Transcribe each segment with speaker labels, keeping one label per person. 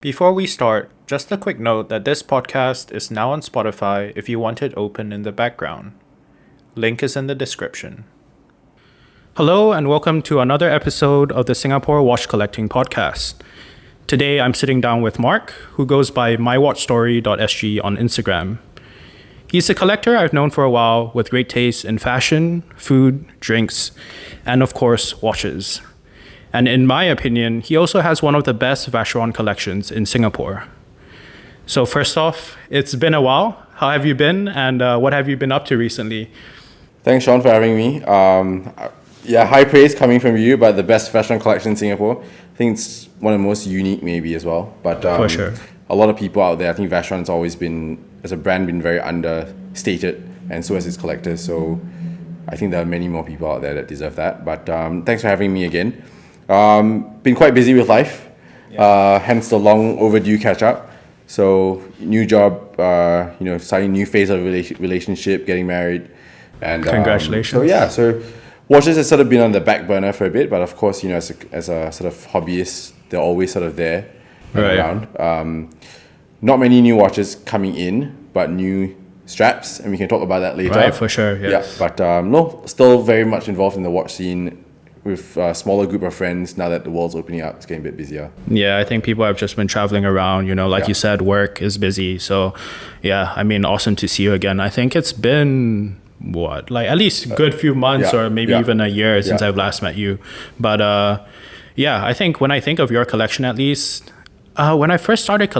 Speaker 1: Before we start, just a quick note that this podcast is now on Spotify if you want it open in the background. Link is in the description. Hello and welcome to another episode of the Singapore Watch Collecting Podcast. Today I'm sitting down with Mark, who goes by mywatchstory.sg on Instagram. He's a collector I've known for a while with great taste in fashion, food, drinks, and of course, watches. And in my opinion, he also has one of the best Vacheron collections in Singapore. So first off, it's been a while. How have you been and what have you been up to recently?
Speaker 2: Thanks, Sean, for having me. High praise coming from you about the best fashion collection in Singapore. I think it's one of the most unique maybe as well. But
Speaker 1: For sure.
Speaker 2: A lot of people out there, I think Vacheron has always been, as a brand, been very understated, and so has its collectors. So I think there are many more people out there that deserve that. But thanks for having me again. Been quite busy with life, hence the long overdue catch up. So new job, starting a new phase of relationship, getting married, and
Speaker 1: Congratulations.
Speaker 2: So watches has sort of been on the back burner for a bit, but of course, as a sort of hobbyist, they're always sort of there and around. Not many new watches coming in, but new straps, and we can talk about that later.
Speaker 1: Right, for sure. Yes.
Speaker 2: Yeah, but still very much involved in the watch scene. With a smaller group of friends now that the world's opening up, it's getting a bit busier.
Speaker 1: Yeah, I think people have just been traveling around, you said, work is busy. So yeah, I mean, awesome to see you again. I think it's been at least a good few months or maybe even a year since I've last met you. But I think when I think of your collection, at least when I first started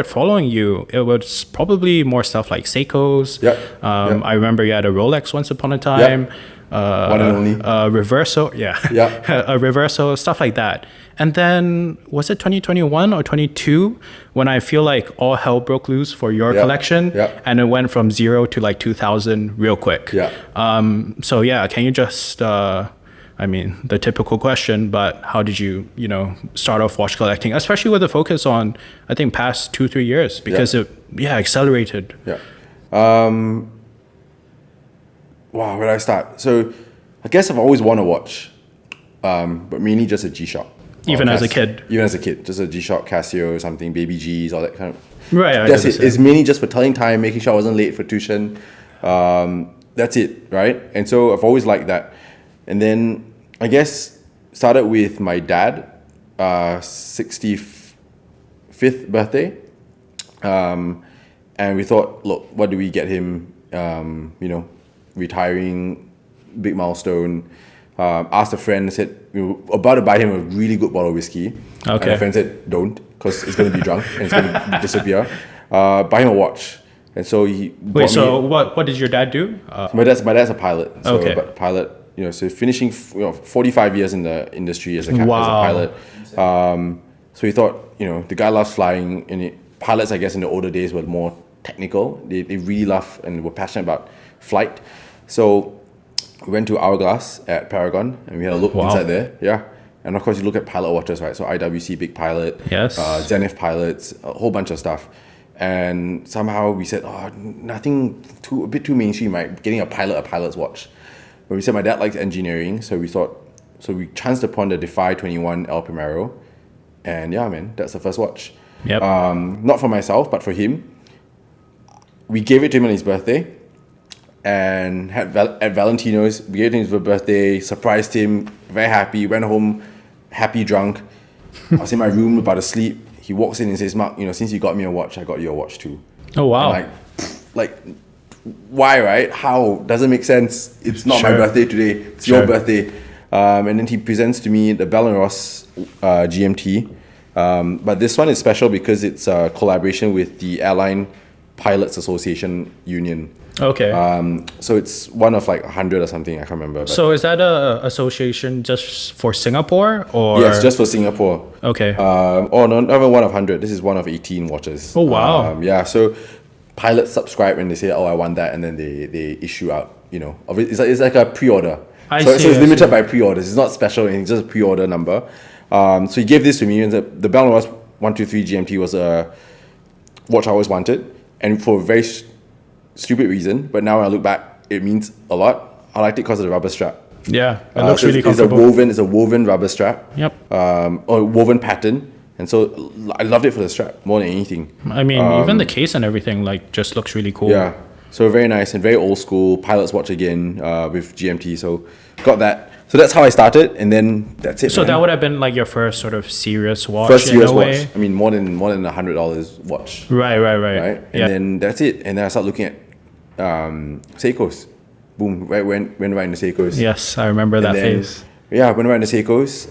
Speaker 1: following you, it was probably more stuff like Seikos. I remember you had a Rolex once upon a time.
Speaker 2: One and only.
Speaker 1: Reverso, a Reverso, stuff like that. And then, was it 2021 or 22 when I feel like all hell broke loose for your collection? And it went from 0 to like 2,000 real quick. Can you just, the typical question, but how did you, start off watch collecting, especially with a focus on, I think, past 2-3 years, because it accelerated.
Speaker 2: Wow, where did I start? So, I guess I've always worn a watch, but mainly just a G-Shock.
Speaker 1: Even as a kid?
Speaker 2: Even as a kid, just a G-Shock, Casio, something, baby G's, all that kind of.
Speaker 1: Right.
Speaker 2: That's it. It's mainly just for telling time, making sure I wasn't late for tuition. That's it, right? And so I've always liked that. And then I guess started with my dad, 65th birthday, and we thought, look, what do we get him? Retiring, big milestone. Asked a friend, said we were about to buy him a really good bottle of whiskey.
Speaker 1: Okay.
Speaker 2: And a friend said, don't, because it's going to be drunk and it's going to disappear. Buy him a watch. And so he
Speaker 1: what did your dad do?
Speaker 2: My dad's a pilot. So,
Speaker 1: okay.
Speaker 2: But pilot, so finishing 45 years in the industry as a pilot. So he thought, the guy loves flying, and pilots, I guess, in the older days were more technical. They really love and were passionate about flight. So we went to Hourglass at Paragon, and we had a look inside there. Yeah. And of course, you look at pilot watches, right? So IWC Big Pilot, Zenith Pilots, a whole bunch of stuff. And somehow we said, nothing a bit too mainstream, right? Getting a pilot's watch. But we said my dad likes engineering, so we chanced upon the Defy 21 El Primero. And yeah, man, that's the first watch.
Speaker 1: Yep.
Speaker 2: Not for myself, but for him. We gave it to him on his birthday. And at Valentino's, we gave him his birthday, surprised him, very happy, went home, happy, drunk. I was in my room about to sleep. He walks in and says, Mark, since you got me a watch, I got you a watch too.
Speaker 1: Oh, wow.
Speaker 2: And like, why, right? How? Doesn't make sense. It's not my birthday today. It's your birthday. And then he presents to me the Bell & Ross GMT. But this one is special because it's a collaboration with the Airline Pilots Association Union.
Speaker 1: Okay.
Speaker 2: So it's one of like 100 or something, I can't remember. But
Speaker 1: so is that a association just for Singapore or?
Speaker 2: Yes, just for Singapore.
Speaker 1: Okay.
Speaker 2: No, not even one of 100. This is one of 18 watches.
Speaker 1: Oh, wow.
Speaker 2: So pilots subscribe and they say, I want that, and then they issue out, it's like a pre-order. So it's limited by pre-orders. It's not special, it's just a pre-order number. So he gave this to me, and the Bell & Ross 123 GMT was a watch I always wanted, and for a very stupid reason, but now when I look back, it means a lot. I liked it because of the rubber strap.
Speaker 1: Yeah, it looks really comfortable.
Speaker 2: It's a woven rubber strap.
Speaker 1: Yep.
Speaker 2: Or woven pattern, And so I loved it for the strap more than anything.
Speaker 1: I mean, even the case and everything like just looks really cool.
Speaker 2: Yeah. So very nice and very old school. Pilot's watch again with GMT. So got that. So that's how I started, and then that's it.
Speaker 1: So
Speaker 2: man.
Speaker 1: that would have been like your first sort of serious watch.
Speaker 2: First serious
Speaker 1: in a
Speaker 2: watch.
Speaker 1: way.
Speaker 2: I mean, more than $100 watch.
Speaker 1: Right.
Speaker 2: Right. And then that's it. And then I started looking at Seikos. Boom. Right. Went right into Seikos.
Speaker 1: Yes, I remember that phase.
Speaker 2: Yeah, went right into Seikos.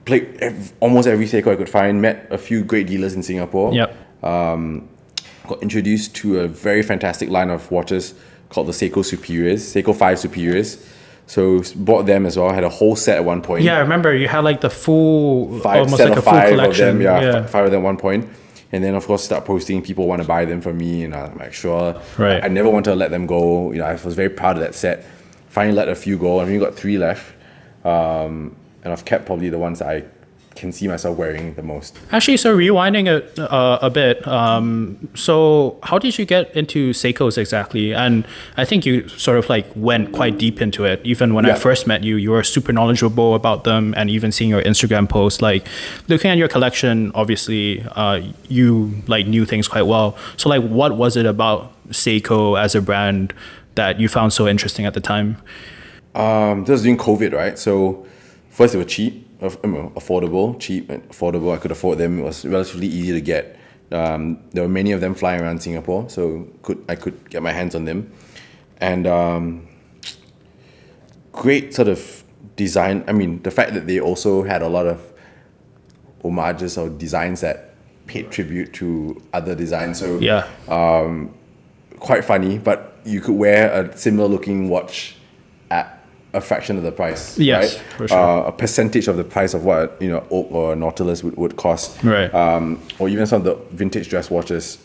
Speaker 2: Played almost every Seiko I could find. Met a few great dealers in Singapore.
Speaker 1: Yep.
Speaker 2: Got introduced to a very fantastic line of watches called the Seiko Superiors, Seiko 5 Superiors. So bought them as well. Had a whole set at one point.
Speaker 1: Yeah, I remember you had like the full, almost
Speaker 2: set
Speaker 1: like a
Speaker 2: of
Speaker 1: full
Speaker 2: five
Speaker 1: collection.
Speaker 2: of them. Five of them at one point. And then of course start posting. People want to buy them from me, and I'm like, sure.
Speaker 1: Right.
Speaker 2: I never wanted to let them go. You know, I was very proud of that set. Finally let a few go. I've only got 3 left, and I've kept probably the ones that I can see myself wearing the most.
Speaker 1: Actually, so rewinding it a bit, so how did you get into Seikos exactly? And I think you sort of like went quite deep into it. Even when I first met you, you were super knowledgeable about them, and even seeing your Instagram posts, like looking at your collection, obviously you like knew things quite well. So like what was it about Seiko as a brand that you found so interesting at the time?
Speaker 2: This was during COVID, right? So first they were cheap. Affordable, cheap and affordable. I could afford them. It was relatively easy to get. There were many of them flying around Singapore, so I could get my hands on them. And great sort of design. I mean, the fact that they also had a lot of homages or designs that paid tribute to other designs. So quite funny, but you could wear a similar looking watch at a fraction of the price.
Speaker 1: Yes,
Speaker 2: right?
Speaker 1: for sure.
Speaker 2: A percentage of the price of what Oak or Nautilus would cost.
Speaker 1: Right.
Speaker 2: Or even some of the vintage dress watches.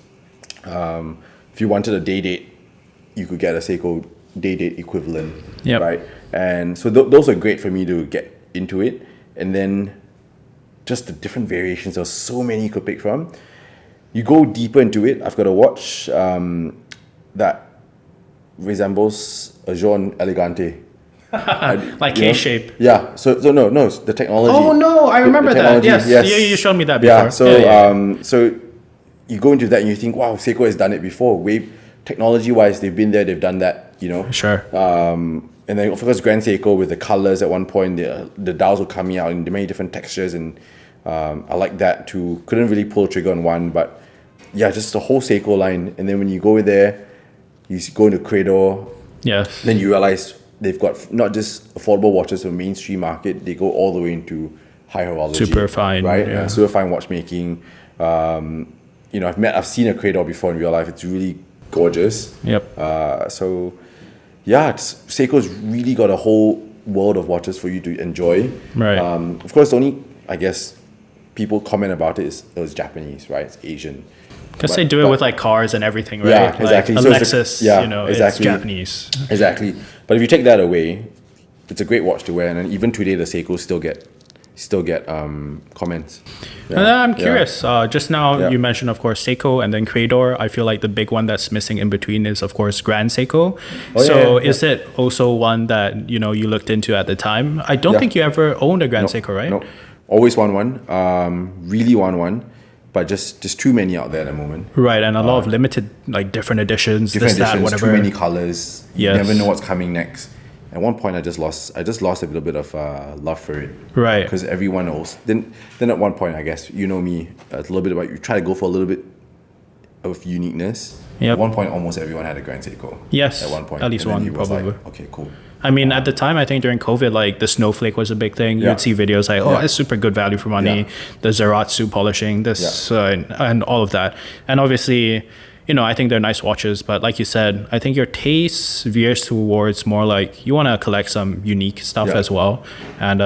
Speaker 2: If you wanted a day date, you could get a Seiko day date equivalent.
Speaker 1: Yep.
Speaker 2: Right. And so those are great for me to get into it. And then just the different variations. There's so many you could pick from. You go deeper into it. I've got a watch that resembles a Jean Elegante.
Speaker 1: Like K shape.
Speaker 2: Yeah. So no, it's the technology.
Speaker 1: Oh no, I remember that. Yes. Yeah, you showed me that before.
Speaker 2: Yeah. So so you go into that and you think, wow, Seiko has done it before. Technology wise, they've been there, they've done that.
Speaker 1: Sure.
Speaker 2: And then of course Grand Seiko with the colors at one point, the dials were coming out in many different textures, and I like that too. Couldn't really pull a trigger on one, but yeah, just the whole Seiko line. And then when you go there, you go into Credo.
Speaker 1: Yes.
Speaker 2: Then you realize they've got not just affordable watches for mainstream market, they go all the way into high horology.
Speaker 1: Super fine.
Speaker 2: Right?
Speaker 1: Yeah.
Speaker 2: Super fine watchmaking. I've seen a Cradle before in real life. It's really gorgeous.
Speaker 1: Yep.
Speaker 2: So yeah, Seiko's really got a whole world of watches for you to enjoy.
Speaker 1: Right.
Speaker 2: Of course, the only, I guess, people comment about it was Japanese, right? It's Asian.
Speaker 1: Because they do it with like cars and everything, right?
Speaker 2: Yeah, exactly.
Speaker 1: Like
Speaker 2: so
Speaker 1: Lexus, it's Japanese.
Speaker 2: Exactly. But if you take that away, it's a great watch to wear, and then even today the Seikos still get comments.
Speaker 1: Yeah. And I'm curious. Just now you mentioned, of course, Seiko and then Crador. I feel like the big one that's missing in between is, of course, Grand Seiko. Is it also one that you looked into at the time? I don't think you ever owned a Grand Seiko, right?
Speaker 2: No, always want one. Really want one. But just too many out there at the moment.
Speaker 1: Right, and a lot of limited, like different editions, whatever.
Speaker 2: Too many colors.
Speaker 1: Yes.
Speaker 2: You never know what's coming next. At one point, I just lost a little bit of love for it.
Speaker 1: Right.
Speaker 2: Because everyone else. Then at one point, I guess you know me. A little bit about you. Try to go for a little bit of uniqueness.
Speaker 1: Yep.
Speaker 2: At one point, almost everyone had a Grand Seiko.
Speaker 1: Yes.
Speaker 2: At one point,
Speaker 1: at least
Speaker 2: and
Speaker 1: one,
Speaker 2: then he was
Speaker 1: probably.
Speaker 2: Like, okay, cool.
Speaker 1: I mean, at the time, I think during COVID, like the snowflake was a big thing. You'd see videos like, it's super good value for money. The Zeratsu polishing, and all of that. And obviously, I think they're nice watches. But like you said, I think your taste veers towards more like you want to collect some unique stuff as well. And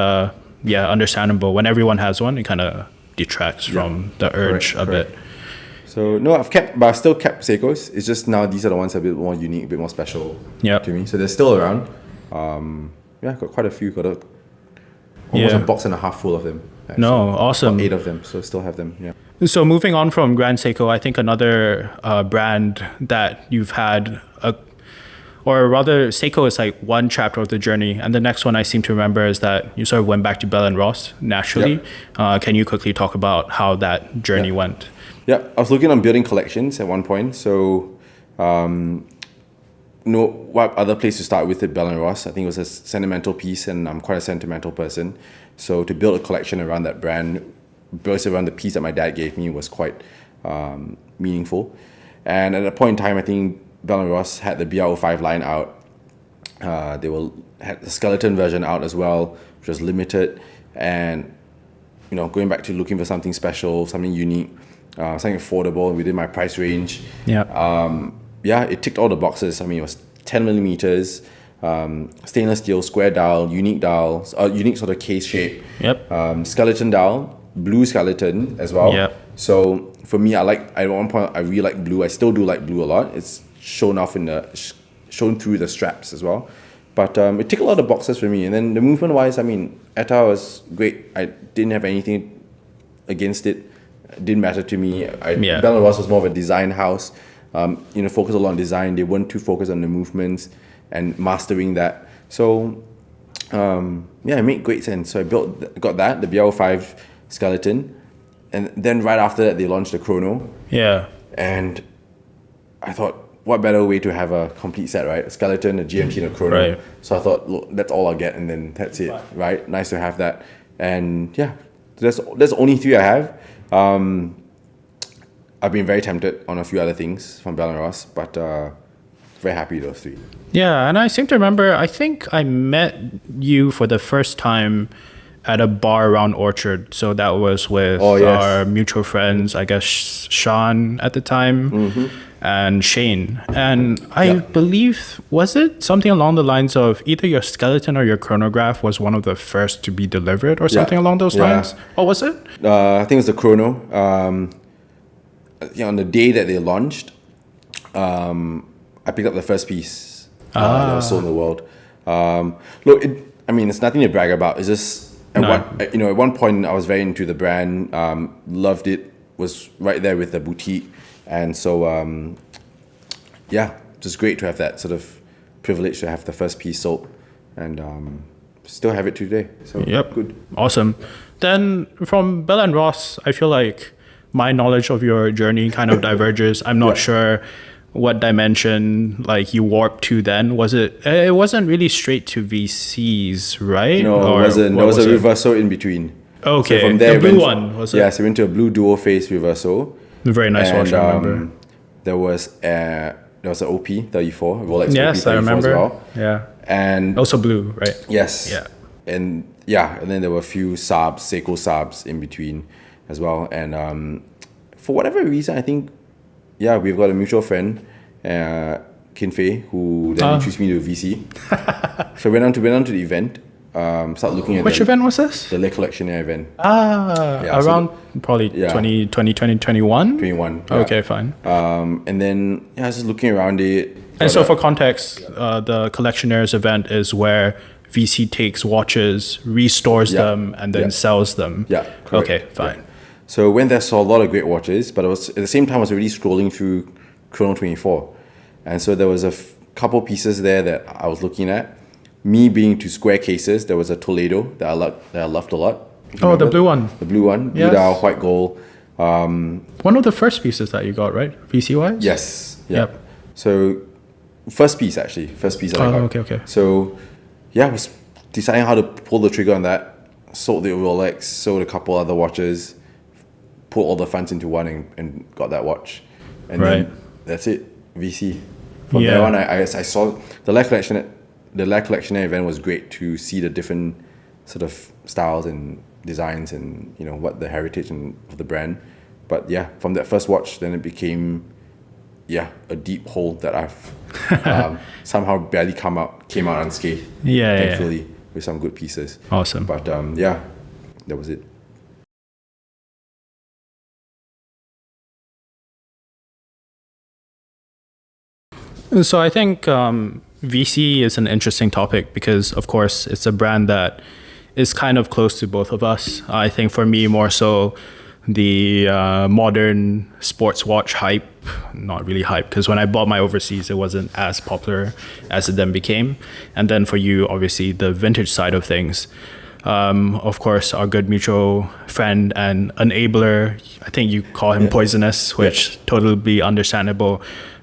Speaker 1: understandable. When everyone has one, it kind of detracts from the urge a bit.
Speaker 2: So no, I've still kept Seikos. It's just now these are the ones that are a bit more unique, a bit more special to me. So they're still around. Got quite a few. Got almost a box and a half full of them. Actually.
Speaker 1: No, awesome.
Speaker 2: 8 of them, so still have them. Yeah.
Speaker 1: So moving on from Grand Seiko, I think another brand that you've had or rather Seiko is like one chapter of the journey, and the next one I seem to remember is that you sort of went back to Bell and Ross naturally. Can you quickly talk about how that journey went?
Speaker 2: Yeah, I was looking on building collections at one point, so know what other place to start with at Bell and Ross. I think it was a sentimental piece, and I'm quite a sentimental person, so to build a collection around that brand, built around the piece that my dad gave me, was quite meaningful. And at a point in time, I think Bell and Ross had the BR05 line out. They had the skeleton version out as well, which was limited. And going back to looking for something special, something unique, something affordable within my price range. It ticked all the boxes. I mean, it was 10 millimeters, stainless steel, square dial, unique dials, unique sort of case shape. Skeleton dial, blue skeleton as well. So for me, at one point I really like blue. I still do like blue a lot. It's shown through the straps as well. But it ticked a lot of boxes for me. And then the movement wise, I mean, ETA was great. I didn't have anything against it. It didn't matter to me. Bell & Ross was more of a design house. Focused a lot on design. They weren't too focused on the movements and mastering that. So it made great sense. So I got that, the BL5 skeleton. And then right after that, they launched the Chrono. And I thought, what better way to have a complete set, right? A skeleton, a GMT, and a Chrono.
Speaker 1: Right.
Speaker 2: So I thought, look, that's all I'll get, and then that's it, right? Nice to have that. And there's the only three I have. I've been very tempted on a few other things from Bell & Ross, but very happy with those three.
Speaker 1: Yeah, and I seem to remember, I think I met you for the first time at a bar around Orchard. So that was with our mutual friends, I guess Sean at the time, and Shane. And I believe, was it something along the lines of either your skeleton or your chronograph was one of the first to be delivered or something along those lines? What was it?
Speaker 2: I think it was the Chrono. On the day that they launched, I picked up the first piece that was sold in the world. It's nothing to brag about. It's just at one point I was very into the brand, loved it, was right there with the boutique, and so just great to have that sort of privilege to have the first piece sold, and still have it today. So good,
Speaker 1: awesome. Then from Bell & Ross, I feel like my knowledge of your journey kind of diverges. I'm not sure what dimension like you warped to then. Was it? It wasn't really straight to VCs, right?
Speaker 2: No, it wasn't. There was a reversal in between.
Speaker 1: Okay,
Speaker 2: so from there,
Speaker 1: the blue one was it?
Speaker 2: Yes, we went to a blue dual face reversal.
Speaker 1: Very nice watch, I remember.
Speaker 2: There was an OP34, Rolex
Speaker 1: yes,
Speaker 2: OP34
Speaker 1: I remember.
Speaker 2: as well.
Speaker 1: Yeah,
Speaker 2: and
Speaker 1: also blue, right?
Speaker 2: Yes.
Speaker 1: Yeah,
Speaker 2: and then there were a few Saabs, Seiko Saabs in between as well. And for whatever reason, I think we've got a mutual friend, Kin Fei, who then introduced me to VC. So we went on to the event. Start looking at
Speaker 1: which event was this?
Speaker 2: The Le Collectionnaire event.
Speaker 1: Around probably 2020, 2021?
Speaker 2: 21.
Speaker 1: Okay, fine.
Speaker 2: And then I was just looking around it.
Speaker 1: And so for context, the Collectionnaires event is where VC takes watches, restores them, and then sells them.
Speaker 2: Yeah, correct.
Speaker 1: Okay, fine.
Speaker 2: Yeah. So went there, saw a lot of great watches, but at the same time I was already scrolling through Chrono 24. And so there was a couple pieces there that I was looking at. Me being to square cases, there was a Toledo that I loved a lot.
Speaker 1: Oh, the blue one.
Speaker 2: The blue one,
Speaker 1: yes.
Speaker 2: Blue dial, white gold.
Speaker 1: One of the first pieces that you got, right? VC wise?
Speaker 2: Yes. Yeah.
Speaker 1: Yep.
Speaker 2: So first piece that I got.
Speaker 1: Okay.
Speaker 2: So I was deciding how to pull the trigger on that. Sold the Rolex, sold a couple other watches, put all the funds into one and got that watch. And then that's it, VC. From there on, I saw the Le Collectionnaire event was great to see the different sort of styles and designs and what the heritage of the brand. But from that first watch, then it became a deep hole that I've somehow barely came out unscathed. Thankfully, with some good pieces.
Speaker 1: Awesome.
Speaker 2: But that was it.
Speaker 1: So I think VC is an interesting topic because, of course, it's a brand that is kind of close to both of us. I think for me more so, the modern sports watch hype. Not really hype, because when I bought my overseas, it wasn't as popular as it then became. And then for you, obviously, the vintage side of things. Of course, our good mutual friend and enabler, I think you call him Poisonous, which totally understandable.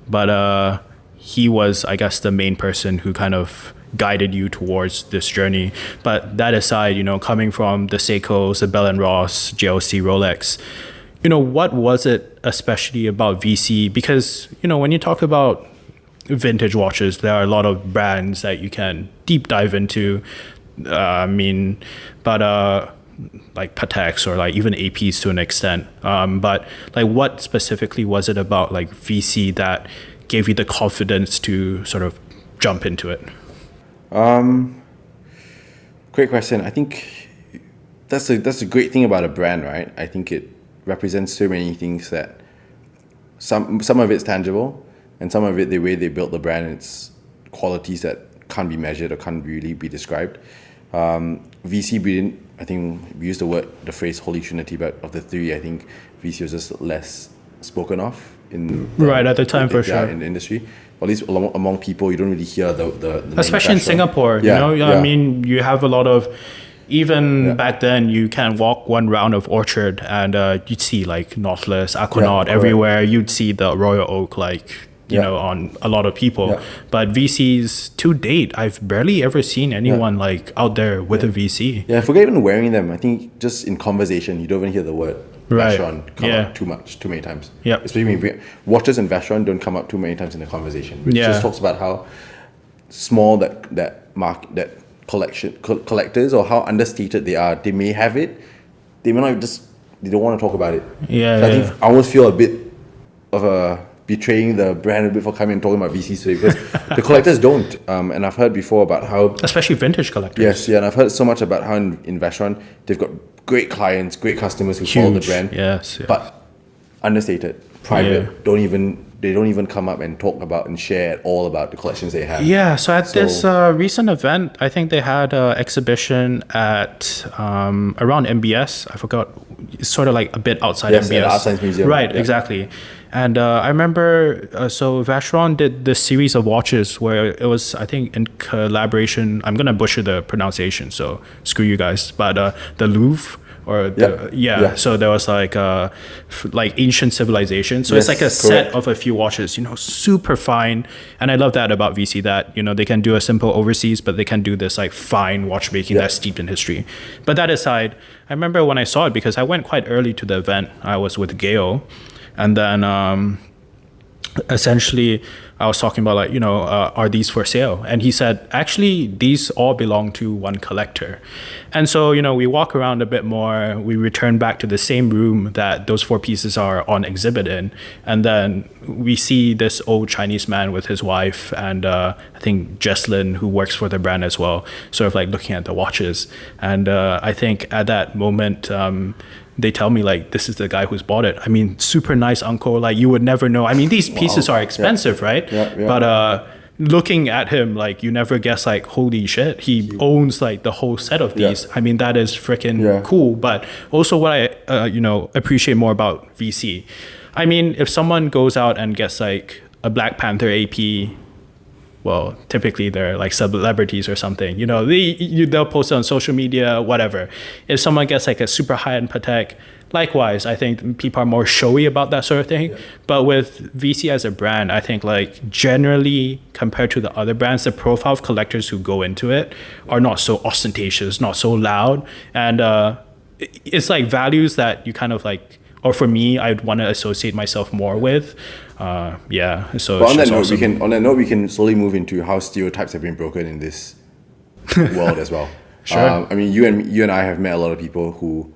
Speaker 1: But he was, I guess, the main person who kind of guided you towards this journey. But that aside, coming from the Seikos, the Bell & Ross, JLC, Rolex, what was it especially about VC? Because, when you talk about vintage watches, there are a lot of brands that you can deep dive into. Like Pateks or like even APs to an extent. But like, what specifically was it about like VC that gave you the confidence to sort of jump into it?
Speaker 2: Great question. I think that's a great thing about a brand, right? I think it represents so many things that some of it's tangible, and some of it the way they built the brand, and it's qualities that can't be measured or can't really be described. VC, I think we used the phrase Holy Trinity, but of the three, I think VC was just less spoken of
Speaker 1: at the time, for sure,
Speaker 2: in the industry. Or at least among people, you don't really hear the
Speaker 1: especially in Singapore. I mean, you have a lot of, even back then, you can walk one round of Orchard and you'd see like Nautilus, Aquanaut everywhere. You'd see the Royal Oak, on a lot of people. But VCs, to date, I've barely ever seen anyone like out there with a VC.
Speaker 2: Yeah, forget even wearing them. I think just in conversation, you don't even hear the word Vacheron come up too many times. Especially when you bring watches and Vacheron don't come up too many times in the conversation. It just talks about how small that collectors, or how understated they are. They may have it, they may not they don't want to talk about it. I think I almost feel a bit of a betraying the brand a bit for coming and talking about VCs today, because the collectors don't. And I've heard before about how,
Speaker 1: especially vintage collectors.
Speaker 2: Yes, and I've heard so much about how in Vacheron they've got great clients, great customers who follow the brand.
Speaker 1: Yes.
Speaker 2: But understated, private. They don't even come up and talk about and share at all about the collections they have.
Speaker 1: Yeah, so at this recent event, I think they had an exhibition at around MBS. I forgot, it's sort of like a bit outside MBS.
Speaker 2: Yes, Art Science Museum.
Speaker 1: Right, exactly. And I remember, so Vacheron did this series of watches where it was, I think, in collaboration, I'm going to butcher the pronunciation, so screw you guys, but the Louvre, or so there was like ancient civilization, so it's like a set of a few watches, super fine. And I love that about VC, that they can do a simple overseas, but they can do this like fine watchmaking that's steeped in history. But that aside, I remember when I saw it, because I went quite early to the event, I was with Gail, and then essentially I was talking about are these for sale? And he said, actually, these all belong to one collector. And so, we walk around a bit more, we return back to the same room that those 4 pieces are on exhibit in. And then we see this old Chinese man with his wife and I think Jesslyn, who works for the brand as well, sort of like looking at the watches. And I think at that moment, they tell me this is the guy who's bought it. I mean, super nice uncle, you would never know. I mean, these pieces are expensive, right? But looking at him, you never guess, holy shit, he owns the whole set of these. I mean, that is freaking cool. But also what I appreciate more about VC, I mean, if someone goes out and gets a Black Panther AP, well, typically they're celebrities or something, they'll post it on social media, whatever. If someone gets a super high-end Patek, likewise, I think people are more showy about that sort of thing. But with VC as a brand, I think generally compared to the other brands, the profile of collectors who go into it are not so ostentatious, not so loud. And it's values that you kind of or for me, I'd want to associate myself more with. So
Speaker 2: but on that note, we can slowly move into how stereotypes have been broken in this world as well.
Speaker 1: Sure.
Speaker 2: I mean, you and I have met a lot of people who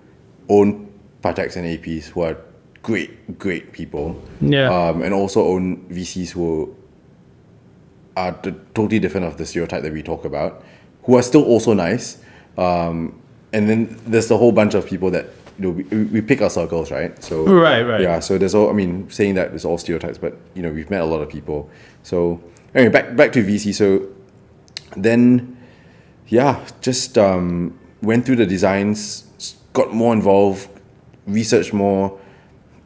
Speaker 2: own Pateks and APs who are great people. And also own VCs who are totally different of the stereotype that we talk about, who are still also nice. And then there's a whole bunch of people that we pick our circles, right? So
Speaker 1: right.
Speaker 2: Yeah. So there's all. I mean, saying that there's all stereotypes, but we've met a lot of people. So anyway, back to VC. So then, just went through the designs, got more involved, research more.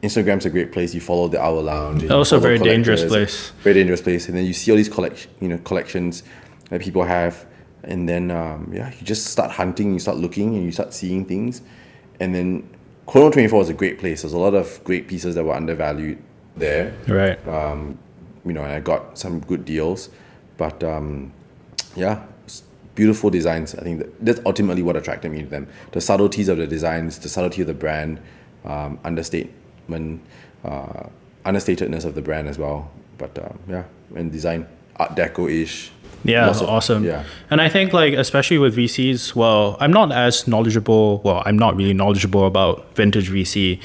Speaker 2: Instagram's a great place. You follow the Hour Lounge.
Speaker 1: Also a very dangerous place.
Speaker 2: Very dangerous place. And then you see all these collections that people have. And then, you just start hunting, you start looking, and you start seeing things. And then Chrono 24 is a great place. There's a lot of great pieces that were undervalued there.
Speaker 1: Right.
Speaker 2: And I got some good deals. But, beautiful designs. I think that's ultimately what attracted me to them. The subtleties of the designs, the subtlety of the brand, understatedness of the brand as well. But and design, Art Deco-ish.
Speaker 1: Yeah, awesome.
Speaker 2: Yeah.
Speaker 1: And I think especially with VCs, I'm not really knowledgeable about vintage VC,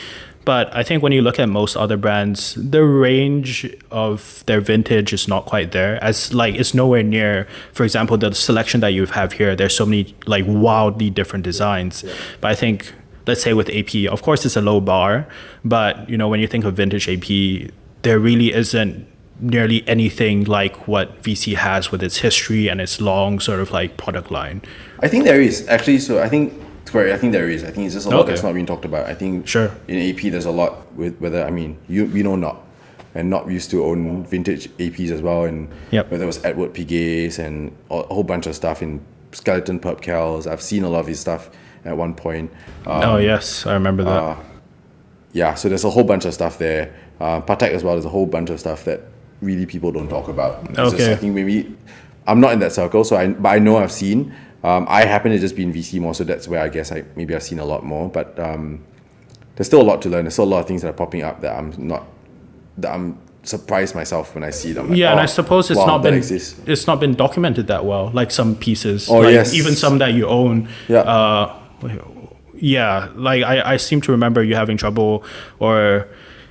Speaker 1: but I think when you look at most other brands, the range of their vintage is not quite there. It's nowhere near, for example, the selection that you have here. There's so many wildly different designs. Yeah. But I think, let's say with AP, of course it's a low bar, but when you think of vintage AP, there really isn't nearly anything like what VC has with its history and its long sort of product line.
Speaker 2: I think there is actually. So I think there is. I think it's just a lot that's not being talked about. I think in AP there's a lot with whether not, and not used to own vintage APs as well, and whether it was Edward Piguet's and a whole bunch of stuff in skeleton perp cals. I've seen a lot of his stuff at one point.
Speaker 1: Yes, I remember that.
Speaker 2: So there's a whole bunch of stuff there. Patek as well. There's a whole bunch of stuff that really people don't talk about. I think maybe I'm not in that circle, but I know I've seen. I happen to just be in VC more, so that's where I guess I've seen a lot more. But there's still a lot to learn. There's still a lot of things that are popping up that I'm surprised myself when I see them.
Speaker 1: And I suppose it's not been documented that well. Like some pieces, even some that you own. I seem to remember you having trouble, or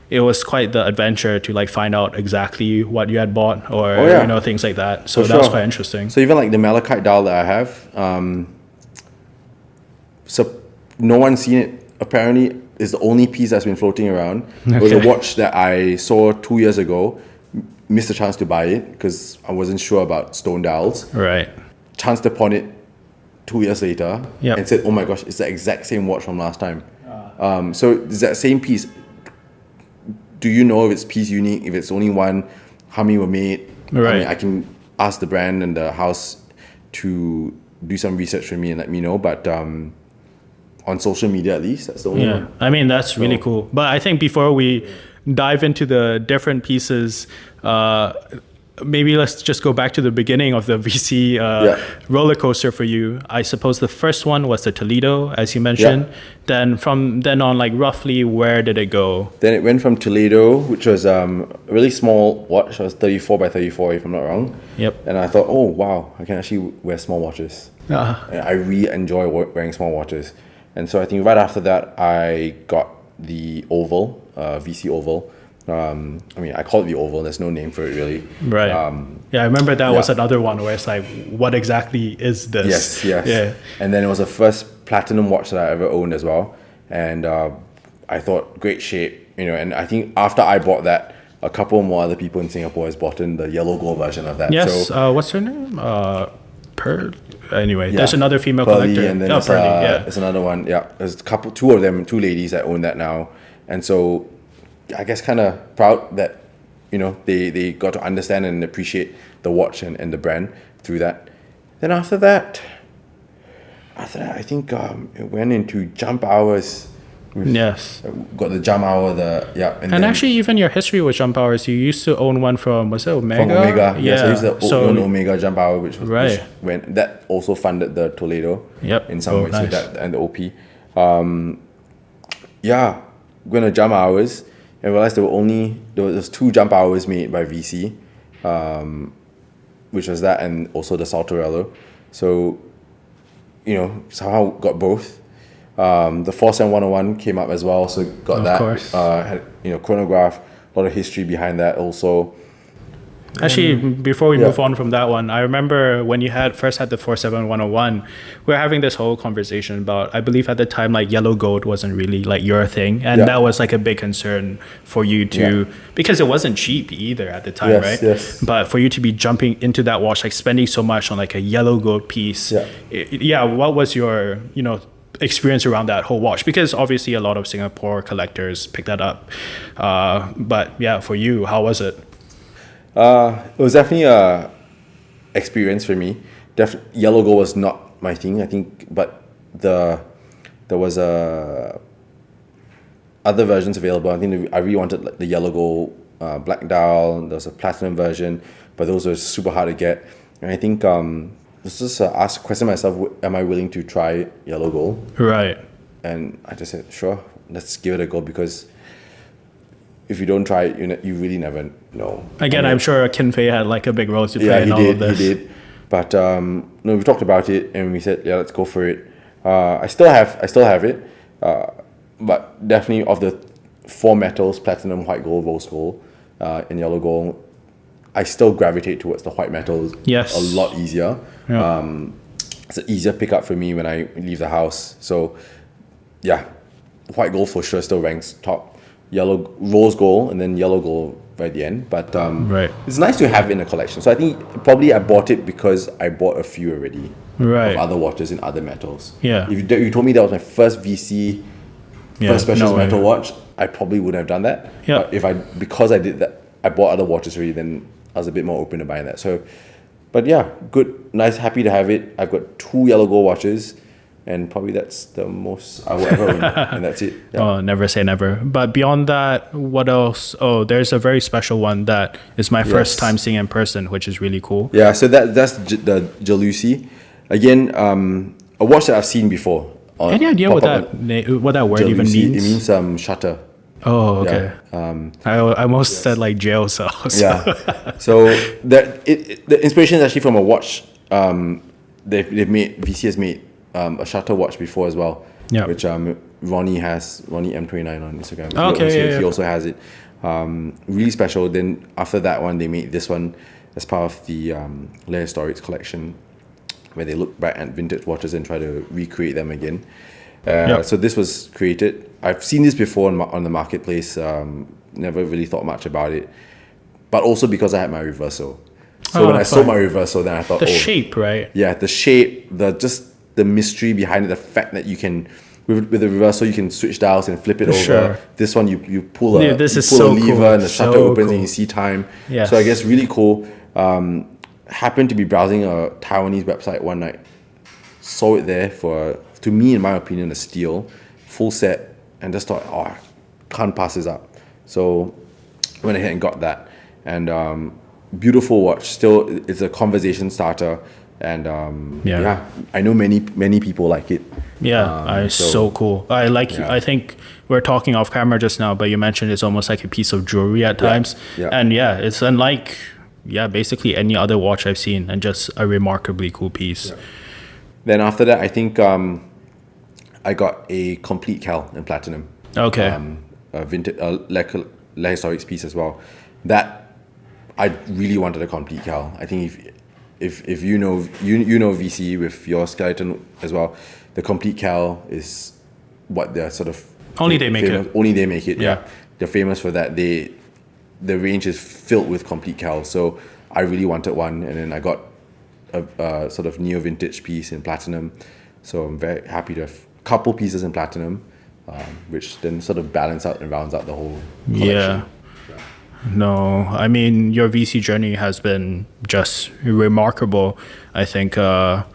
Speaker 1: it was quite the adventure to find out exactly what you had bought, or things like that. So that was quite interesting.
Speaker 2: So even the malachite dial that I have, so no one's seen it. Apparently, it's the only piece that's been floating around. It was a watch that I saw 2 years ago. Missed a chance to buy it because I wasn't sure about stone dials.
Speaker 1: Right.
Speaker 2: Chanced upon it 2 years later and said, "Oh my gosh, it's the exact same watch from last time." So it's that same piece. Do you know if it's piece unique, if it's only one, how many were made?
Speaker 1: Right.
Speaker 2: I can ask the brand and the house to do some research for me and let me know. But on social media, at least, that's the only one.
Speaker 1: That's really cool. But I think before we dive into the different pieces, maybe let's just go back to the beginning of the VC roller coaster for you. I suppose the first one was the Toledo, as you mentioned. Yeah. Then from then on, roughly, where did it go?
Speaker 2: Then it went from Toledo, which was a really small watch. It was 34 by 34, if I'm not wrong.
Speaker 1: Yep.
Speaker 2: And I thought, oh, wow, I can actually wear small watches. And I really enjoy wearing small watches. And so I think right after that, I got the Oval, VC Oval. I call it the Oval. There's no name for it really.
Speaker 1: Right. I remember that was another one where it's what exactly is this?
Speaker 2: Yes. Yeah. And then it was the first platinum watch that I ever owned as well. And I thought, great shape, and I think after I bought that, a couple more other people in Singapore has bought in the yellow gold version of that.
Speaker 1: Yes. So, what's her name? Anyway, there's another female
Speaker 2: Pearly,
Speaker 1: collector.
Speaker 2: And then there's another one. Yeah. There's two of them, two ladies that own that now. And so I guess kind of proud that they got to understand and appreciate the watch and the brand through that. Then after that I think it went into jump hours.
Speaker 1: Yes.
Speaker 2: Got the jump hour, and
Speaker 1: actually even your history with jump hours, you used to own one from, was it Omega?
Speaker 2: From Omega. Yes, I used to own Omega jump hour, which went that also funded the Toledo.
Speaker 1: Yep.
Speaker 2: In some ways, nice. So that and the OP. Going to jump hours. I realized there was 2 jump hours made by VC, which was that and also the Saltarello. So, somehow got both. The 47101 came up as well, so got
Speaker 1: of
Speaker 2: that.
Speaker 1: Course.
Speaker 2: Had chronograph, a lot of history behind that also.
Speaker 1: Actually, before we move on from that one, I remember when you first had the 47101, we were having this whole conversation about, I believe at the time, yellow gold wasn't really your thing. And that was a big concern for you to, because it wasn't cheap either at the time, right?
Speaker 2: Yes.
Speaker 1: But for you to be jumping into that watch, spending so much on a yellow gold piece. What was your, experience around that whole watch? Because obviously a lot of Singapore collectors pick that up. But yeah, for you, how was it?
Speaker 2: It was definitely a experience for me. Yellow gold was not my thing, I think, but there was other versions available. I think I really wanted like the yellow gold black dial. There was a platinum version, but those were super hard to get. And I think let's just question myself: am I willing to try yellow gold?
Speaker 1: Right.
Speaker 2: And I just said, sure, let's give it a go, because if you don't try it, you really never know.
Speaker 1: Again, I'm sure Kin Fei had like a big role to play in all of this.
Speaker 2: He did. But no, we talked about it and we said, yeah, let's go for it. I still have it, but definitely of the 4 metals, platinum, white gold, rose gold, and yellow gold, I still gravitate towards the white metals.
Speaker 1: Yes.
Speaker 2: A lot easier.
Speaker 1: Yeah.
Speaker 2: It's an easier pickup for me when I leave the house. So yeah, white gold for sure still ranks top. Rose gold, and then yellow gold by the end. But
Speaker 1: right.
Speaker 2: It's nice to have in a collection. So I think probably I bought it because I bought a few already
Speaker 1: of
Speaker 2: other watches in other metals.
Speaker 1: Yeah.
Speaker 2: If you told me that was my first VC, first specialist metal watch, I probably wouldn't have done that.
Speaker 1: Yeah.
Speaker 2: But because I did that, I bought other watches already, then I was a bit more open to buying that. So, but yeah, good, nice, happy to have it. I've got 2 yellow gold watches, and probably that's the most I will ever own, and that's it. Yeah.
Speaker 1: Oh, never say never. But beyond that, what else? Oh, there's a very special one that is my first time seeing in person, which is really cool.
Speaker 2: Yeah, so that's the Jalousie. Again, a watch that I've seen before.
Speaker 1: Any idea what that word
Speaker 2: Jalousie,
Speaker 1: even means?
Speaker 2: It means shutter.
Speaker 1: Oh, okay.
Speaker 2: Yeah.
Speaker 1: I almost said like jail cell. So.
Speaker 2: Yeah. So the inspiration is actually from a watch. VC has made a shutter watch before as well.
Speaker 1: Yeah.
Speaker 2: Which Ronnie M29 on Instagram.
Speaker 1: Okay.
Speaker 2: He also has it. Really special. Then after that one, they made this one as part of the Le Historiques collection, where they look back at vintage watches and try to recreate them again. So this was created. I've seen this before on the marketplace. Never really thought much about it, but also because I had my reversal. So when I saw my reversal, then I thought
Speaker 1: the shape, right?
Speaker 2: Yeah, the shape, the mystery behind it, the fact that you can with the reversal you can switch dials and flip it over.
Speaker 1: Sure.
Speaker 2: This one you pull a lever
Speaker 1: cool.
Speaker 2: and the shutter opens and you see time.
Speaker 1: Yes.
Speaker 2: So I guess really cool. Happened to be browsing a Taiwanese website one night, saw it there for, to me in my opinion, a steal, full set, and just thought, oh, can't pass this up. So went ahead and got that, and beautiful watch. Still, it's a conversation starter, and I know many people like it.
Speaker 1: Yeah, so cool. I think we're talking off camera just now, but you mentioned it's almost like a piece of jewelry at times, and it's unlike basically any other watch I've seen, and just a remarkably cool piece.
Speaker 2: Yeah. Then after that, I think I got a complete cal in platinum.
Speaker 1: Okay.
Speaker 2: A vintage Le Historiques piece as well. That I really wanted a complete cal. I think if you know VC with your skeleton as well, the complete cal is what they're sort of
Speaker 1: only they make it.
Speaker 2: Yeah. They're famous for that. The range is filled with complete cal. So I really wanted one, and then I got a sort of neo vintage piece in platinum. So I'm very happy to have a couple pieces in platinum, which then sort of balance out and rounds out the whole collection.
Speaker 1: Yeah. No, I mean, your VC journey has been just remarkable. I think, I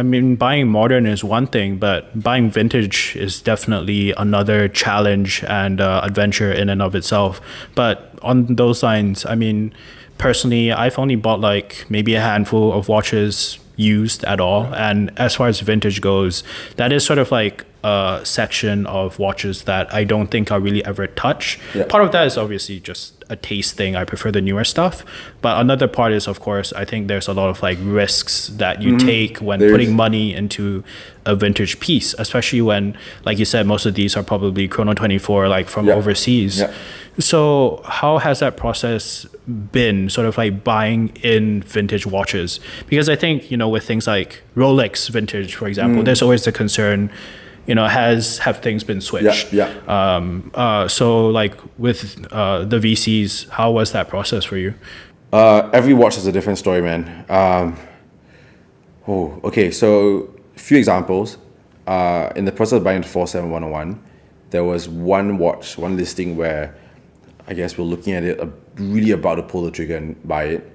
Speaker 1: mean, buying modern is one thing, but buying vintage is definitely another challenge and adventure in and of itself. But on those lines, I mean, personally, I've only bought like maybe a handful of watches used at all. And as far as vintage goes, that is sort of like a section of watches that I don't think I'll really ever touch. Yeah. Part of that is obviously just a taste thing. I prefer the newer stuff. But another part is, of course, I think there's a lot of like risks that you take when putting money into a vintage piece, especially when, like you said, most of these are probably Chrono 24, like from overseas. Yeah. So how has that process been, sort of like buying in vintage watches? Because I think, with things like Rolex vintage, for example, there's always the concern, have things been switched? So like with the VCs, how was that process for you?
Speaker 2: Every watch is a different story, man. Okay, so a few examples. in the process of buying the 47101, there was one listing where I guess we're looking at it, really about to pull the trigger and buy it,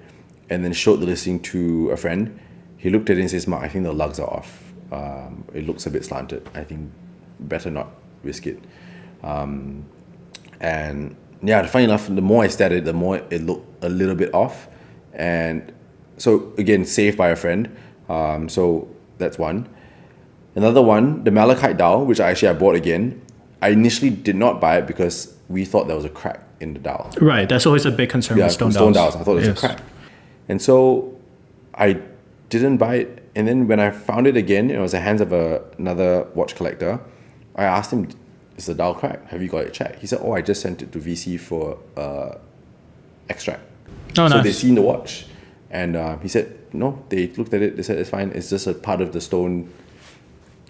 Speaker 2: and then showed the listing to a friend. He looked at it and says, "Mark, I think the lugs are off. It looks a bit slanted. I think better not risk it." And yeah, funny enough, the more I stared at it, the more it looked a little bit off. And so again, saved by a friend. So that's one. Another one, the malachite dial, which I bought again. I initially did not buy it because we thought there was a crack in the dial.
Speaker 1: Right, that's always a big concern with stone dials.
Speaker 2: I thought it was a crack. And so I didn't buy it. And then when I found it again, it was in the hands of another watch collector. I asked him, "Is the dial cracked? Have you got it checked?" He said, "Oh, I just sent it to VC for extract."
Speaker 1: Oh,
Speaker 2: so
Speaker 1: nice.
Speaker 2: they seen the watch. And he said, "No, they looked at it. They said it's fine. It's just a part of the stone.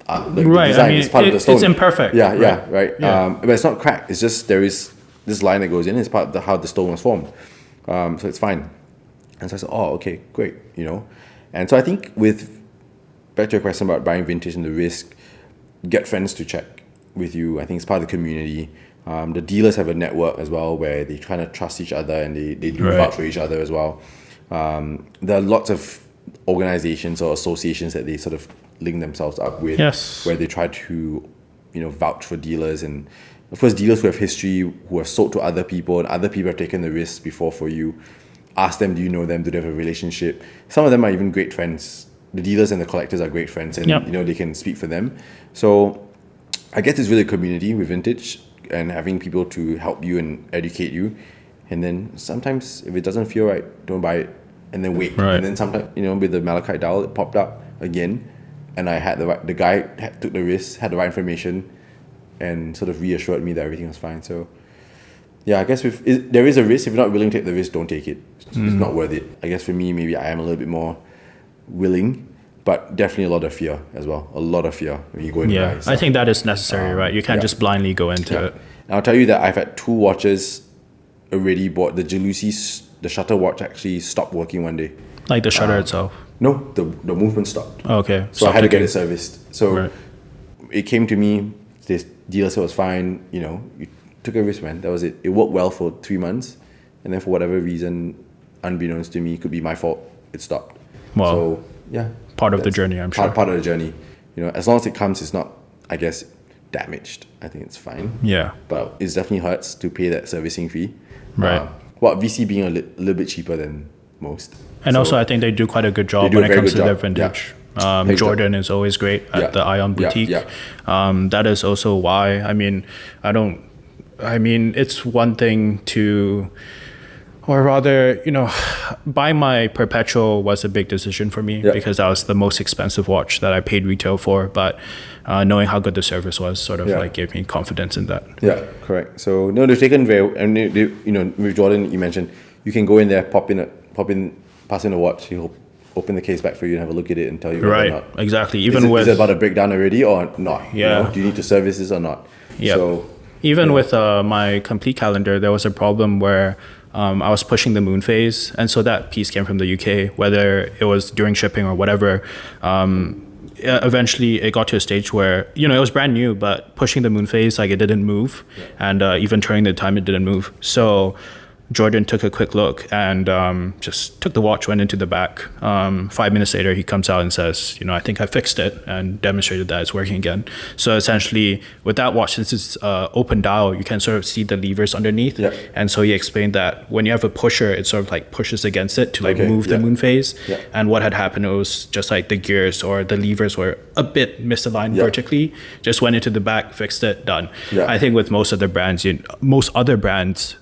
Speaker 1: Right.
Speaker 2: Design.
Speaker 1: I mean,
Speaker 2: it's part of the stone.
Speaker 1: It's imperfect.
Speaker 2: Right.
Speaker 1: Yeah.
Speaker 2: But it's not cracked. It's just there is this line that goes in. It's part of how the stone was formed. So it's fine." And so I said, "Oh, okay, great." And so I think back to your question about buying vintage and the risk, get friends to check with you. I think it's part of the community. The dealers have a network as well where they kind of trust each other and they do vouch for each other as well. There are lots of organizations or associations that they sort of link themselves up with, where they try to, vouch for dealers. And of course, dealers who have history, who have sold to other people, and other people have taken the risks before for you. Ask them, do you know them? Do they have a relationship? Some of them are even great friends. The dealers and the collectors are great friends, and they can speak for them. So I guess it's really a community with vintage and having people to help you and educate you. And then sometimes if it doesn't feel right, don't buy it, and then wait.
Speaker 1: Right.
Speaker 2: And then sometimes, with the malachite dial, it popped up again, and I had the guy took the risk, had the right information, and sort of reassured me that everything was fine. So yeah, I guess there is a risk. If you're not willing to take the risk, don't take it. It's not worth it. I guess for me, maybe I am a little bit more willing, but definitely a lot of fear as well. A lot of fear when you go into buy.
Speaker 1: I think that is necessary, right? You can't just blindly go into it.
Speaker 2: And I'll tell you that I've had 2 watches already bought. The Jalusi, the shutter watch actually stopped working one day.
Speaker 1: Like the shutter itself?
Speaker 2: No, the movement stopped.
Speaker 1: Oh, okay.
Speaker 2: So I had to get it serviced. So it came to me, this dealer said it was fine, you took a risk, man. That was it. It worked well for 3 months, and then for whatever reason, unbeknownst to me, could be my fault, it stopped.
Speaker 1: Wow.
Speaker 2: So yeah,
Speaker 1: part of the journey, I'm sure.
Speaker 2: Part of the journey. As long as it comes, it's not, I guess, damaged. I think it's fine.
Speaker 1: Yeah.
Speaker 2: But it definitely hurts to pay that servicing fee.
Speaker 1: Right.
Speaker 2: VC being a little bit cheaper than most.
Speaker 1: And also, I think they do quite a good job when it comes to their vintage.
Speaker 2: Yeah.
Speaker 1: Jordan is always great at the Ion Boutique. That is also why, it's one thing to, or rather, buying my Perpetual was a big decision for me because that was the most expensive watch that I paid retail for. But knowing how good the service was sort of gave me confidence in that.
Speaker 2: Yeah, correct. So no, they've taken and with Jordan, you mentioned you can go in there, pop in, pass in a watch. He'll open the case back for you and have a look at it and tell you whether or not.
Speaker 1: Exactly.
Speaker 2: Is it about to break down already or not?
Speaker 1: Yeah.
Speaker 2: Do you need to service this or not?
Speaker 1: Yeah.
Speaker 2: So
Speaker 1: even with my complete calendar, there was a problem where I was pushing the moon phase, and so that piece came from the UK, whether it was during shipping or whatever. Eventually it got to a stage where it was brand new, but pushing the moon phase, it didn't move, and even turning the time, it didn't move. So Jordan took a quick look and just took the watch, went into the back. 5 minutes later, he comes out and says, I think I fixed it, and demonstrated that it's working again. So essentially, with that watch, since it's open dial, you can sort of see the levers underneath. Yep. And so he explained that when you have a pusher, it sort of pushes against it to move the moon phase. Yep. And what had happened, it was just the gears or the levers were a bit misaligned vertically. Just went into the back, fixed it, done. Yep. I think with most other brands,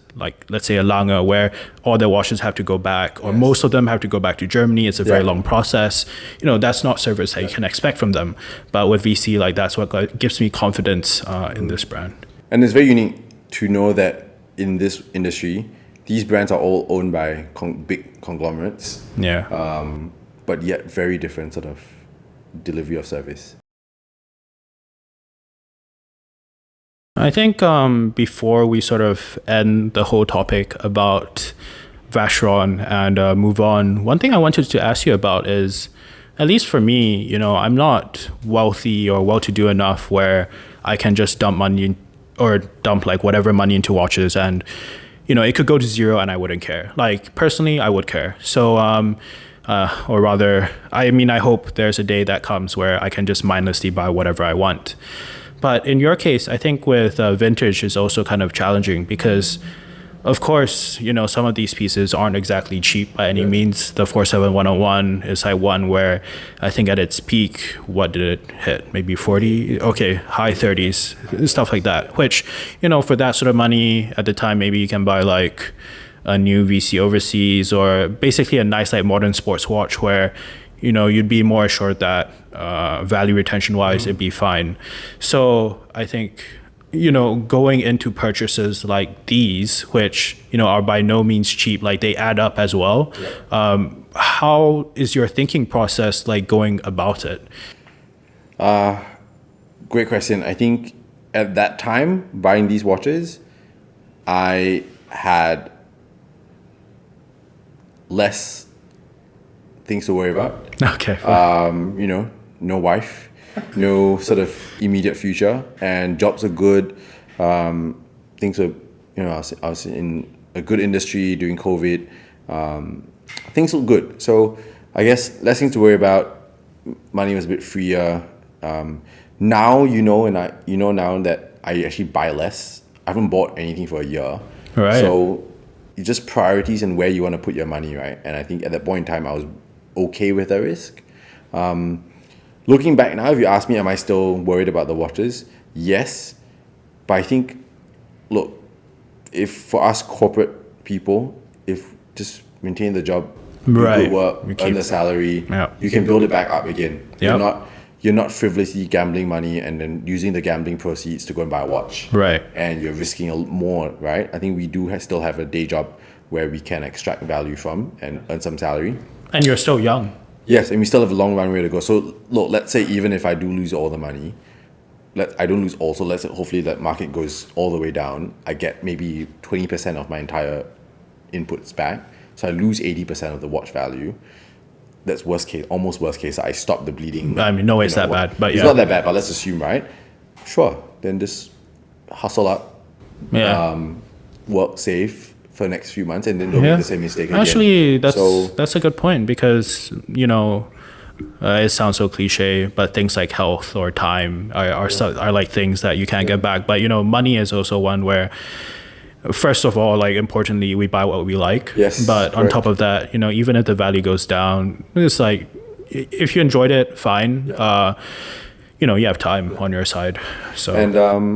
Speaker 1: let's say a Lange, where all their watches have to go back, or most of them have to go back to Germany. It's a very long process. That's not service that you can expect from them. But with VC, that's what gives me confidence in this brand.
Speaker 2: And it's very unique to know that in this industry, these brands are all owned by big conglomerates.
Speaker 1: Yeah.
Speaker 2: But yet very different sort of delivery of service.
Speaker 1: I think before we sort of end the whole topic about Vacheron and move on, one thing I wanted to ask you about is, at least for me, I'm not wealthy or well-to-do enough where I can just dump money or dump like whatever money into watches, and it could go to zero and I wouldn't care. Like personally, I would care. So or rather, I hope there's a day that comes where I can just mindlessly buy whatever I want. But in your case, I think with vintage is also kind of challenging because, of course, some of these pieces aren't exactly cheap by any means. The 47101 is like one where I think at its peak, what did it hit? Maybe 40? Okay, high 30s, stuff like that. Which, for that sort of money at the time, maybe you can buy like a new VC overseas or basically a nice like modern sports watch where, you'd be more assured that value retention wise, it'd be fine. So I think going into purchases like these, which, are by no means cheap, like they add up as well. Yeah. How is your thinking process like going about it?
Speaker 2: Great question. I think at that time, buying these watches, I had less things to worry about.
Speaker 1: Okay.
Speaker 2: No wife, no sort of immediate future, and jobs are good. Things are, I was in a good industry during COVID. Things look good. So I guess less things to worry about. Money was a bit freer. Now now that I actually buy less. I haven't bought anything for a year.
Speaker 1: Right.
Speaker 2: So it's just priorities and where you want to put your money, right? And I think at that point in time, I was okay with the risk. Looking back now, if you ask me, am I still worried about the watches? Yes. But I think, look, if for us corporate people, if just maintain the job, do good work, earn the salary, you can build it back up again. Yep. You're not frivolously gambling money and then using the gambling proceeds to go and buy a watch.
Speaker 1: Right.
Speaker 2: And you're risking more, right? I think we do still have a day job where we can extract value from and earn some salary.
Speaker 1: And you're still young.
Speaker 2: Yes, and we still have a long runway to go. So look, let's say even if I do lose all the money, I don't lose all. So let's say hopefully that market goes all the way down. I get maybe 20% of my entire inputs back. So I lose 80% of the watch value. That's worst case, almost worst case. I stop the bleeding.
Speaker 1: No way it's that bad, but
Speaker 2: it's not that bad. But let's assume, right? Sure. Then just hustle up. Work safe for the next few months, and then don't make the same mistake again.
Speaker 1: Actually, that's a good point because it sounds so cliche, but things like health or time are like things that you can't get back. But money is also one where, first of all, like importantly, we buy what we like.
Speaker 2: Yes.
Speaker 1: But on top of that, even if the value goes down, it's like if you enjoyed it, fine. You have time on your side. So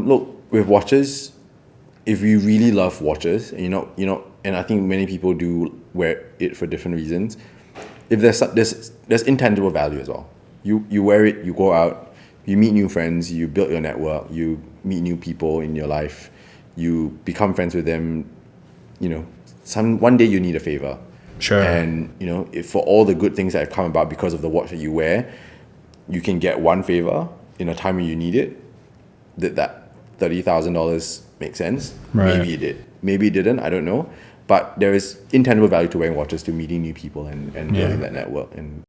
Speaker 2: look, with watches, if you really love watches, and and I think many people do wear it for different reasons. If there's intangible value as well. You wear it, you go out, you meet new friends, you build your network, you meet new people in your life, you become friends with them. One day you need a favor.
Speaker 1: Sure.
Speaker 2: And if for all the good things that have come about because of the watch that you wear, you can get one favor in a time when you need it. Did that $30,000 make sense?
Speaker 1: Right.
Speaker 2: Maybe it did. Maybe it didn't. I don't know. But there is intangible value to wearing watches, to meeting new people and building that network. And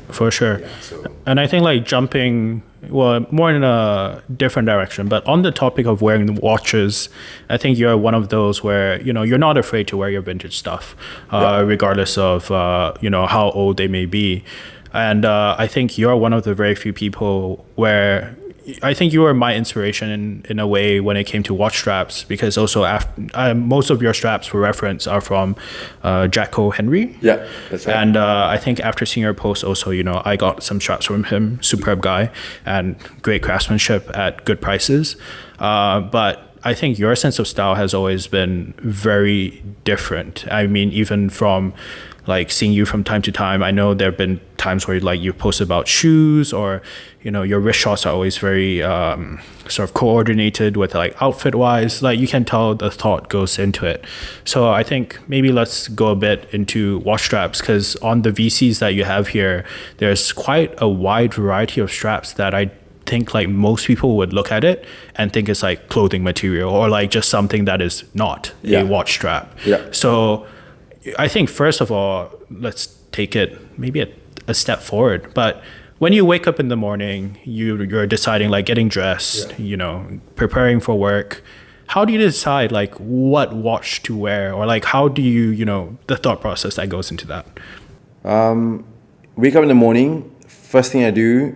Speaker 1: for sure. And I think like jumping, more in a different direction, but on the topic of wearing watches, I think you're one of those where, you're not afraid to wear your vintage stuff, regardless of, how old they may be. And I think you're one of the very few people where I think you were my inspiration in a way when it came to watch straps, because also most of your straps for reference are from Jacko Henry.
Speaker 2: Yeah, that's right.
Speaker 1: And I think after seeing your post also, I got some straps from him, superb guy, and great craftsmanship at good prices. But I think your sense of style has always been very different. I mean, even from like seeing you from time to time, I know there have been times where like you post about shoes, or your wrist shots are always very sort of coordinated with like outfit wise. Like you can tell the thought goes into it. So I think maybe let's go a bit into watch straps, because on the VCs that you have here, there's quite a wide variety of straps that I think like most people would look at it and think it's like clothing material or like just something that is not a watch strap.
Speaker 2: Yeah.
Speaker 1: So I think first of all, let's take it maybe a a step forward. But when you wake up in the morning, you're deciding, like, getting dressed, you know, preparing for work. How do you decide, like, what watch to wear, or like how do you, you know, the thought process that goes into that?
Speaker 2: Wake up in the morning. First thing I do,